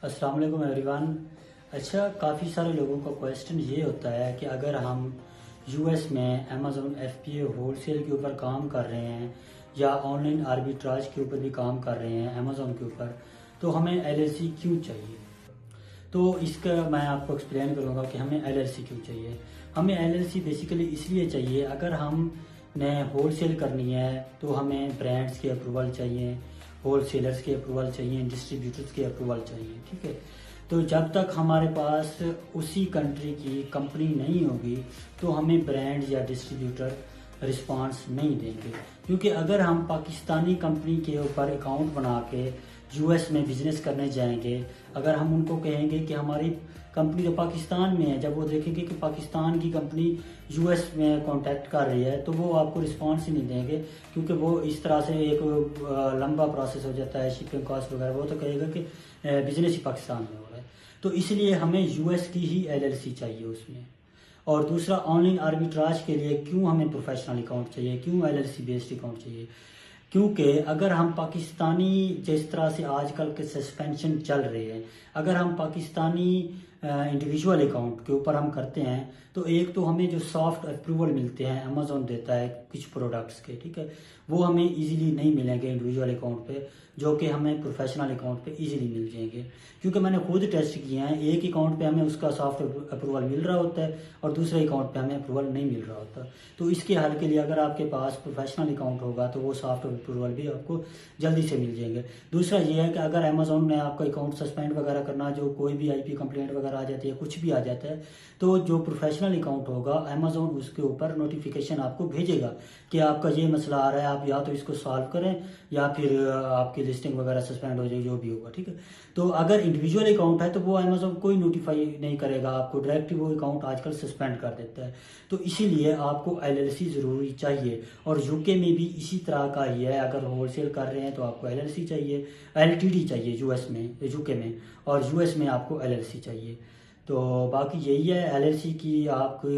अस्सलाम वालेकुम एवरीवन। अच्छा, काफ़ी सारे लोगों का क्वेश्चन ये होता है कि अगर हम यूएस में अमेज़न एफपीए होलसेल के ऊपर काम कर रहे हैं या ऑनलाइन आर्बिट्राज के ऊपर भी काम कर रहे हैं अमेज़न के ऊपर, तो हमें एलएलसी क्यों चाहिए। तो इसका मैं आपको एक्सप्लेन करूंगा कि हमें एलएलसी क्यों चाहिए। हमें एलएलसी बेसिकली इसलिए चाहिए, अगर हम ने होलसेल करनी है तो हमें ब्रांड्स की अप्रूवल चाहिए, होलसेलर्स के अप्रूवल चाहिए, डिस्ट्रीब्यूटर्स के अप्रूवल चाहिए। ठीक है, तो जब तक हमारे पास उसी कंट्री की कंपनी नहीं होगी तो हमें ब्रांड या डिस्ट्रीब्यूटर रिस्पांस नहीं देंगे। क्योंकि अगर हम पाकिस्तानी कंपनी के ऊपर अकाउंट बना के यूएस में बिजनेस करने जाएंगे, अगर हम उनको कहेंगे कि हमारी कंपनी तो पाकिस्तान में है, जब वो देखेंगे कि पाकिस्तान की कंपनी यूएस में कांटेक्ट कर रही है तो वो आपको रिस्पांस ही नहीं देंगे। क्योंकि वो इस तरह से एक लंबा प्रोसेस हो जाता है, शिपिंग कॉस्ट वगैरह। वो तो कहेगा कि बिजनेस ही पाकिस्तान में हो रहा है। तो इसलिए हमें यूएस की ही एलएलसी चाहिए उसमें। और दूसरा, ऑनलाइन आर्बिट्राज के लिए क्यों हमें प्रोफेशनल अकाउंट चाहिए, क्यों एलएलसी बेस्ड अकाउंट चाहिए। क्योंकि अगर हम पाकिस्तानी, जिस तरह से आजकल के सस्पेंशन चल रहे हैं, अगर हम पाकिस्तानी इंडिविजुअल अकाउंट के ऊपर हम करते हैं तो एक तो हमें जो सॉफ्ट अप्रूवल मिलते हैं अमेजोन देता है कुछ प्रोडक्ट्स के, ठीक है, वो हमें इजीली नहीं मिलेंगे इंडिविजुअल अकाउंट पे, जो कि हमें प्रोफेशनल अकाउंट पे इजीली मिल जाएंगे। क्योंकि मैंने खुद टेस्ट किए हैं, एक अकाउंट पे हमें उसका सॉफ्ट अप्रूवल मिल रहा होता है और दूसरे अकाउंट पे हमें अप्रूवल नहीं मिल रहा होता। तो इसके हल के लिए अगर आपके पास प्रोफेशनल अकाउंट होगा तो वो सॉफ्ट अप्रूवल भी आपको जल्दी से मिल जाएंगे। दूसरा ये है कि अगर अमेजोन ने आपका अकाउंट सस्पेंड वगैरह करना, जो कोई भी आईपी कंप्लेंट वगैरह आ जाती है, कुछ भी आ जाता है, तो जो प्रोफेशनल अकाउंट होगा अमेजोन उसके ऊपर नोटिफिकेशन आपको भेजेगा कि आपका ये मसला आ रहा है, आप या तो इसको सॉल्व करें या फिर आपकी लिस्टिंग वगैरह सस्पेंड हो जाएगी, जो भी होगा। ठीक है, तो अगर इंडिविजुअल अकाउंट है तो वो अमेजोन कोई नोटिफाई नहीं करेगा आपको, डायरेक्ट वो अकाउंट आजकल सस्पेंड कर देता है। तो इसीलिए आपको एलएलसी जरूरी चाहिए। और यूके में भी इसी तरह का ही है, अगर होलसेल कर रहे हैं तो आपको एलएलसी चाहिए, एलटीडी चाहिए यूएस में, यूके में, और यूएस में आपको एलएलसी चाहिए। तो बाकी यही है, एलएलसी की आपको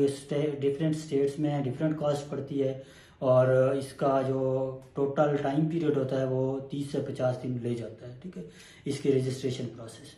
डिफरेंट स्टेट्स में डिफरेंट कॉस्ट पड़ती है। और इसका जो टोटल टाइम पीरियड होता है वो 30 से 50 दिन ले जाता है। ठीक है, इसकी रजिस्ट्रेशन प्रोसेस।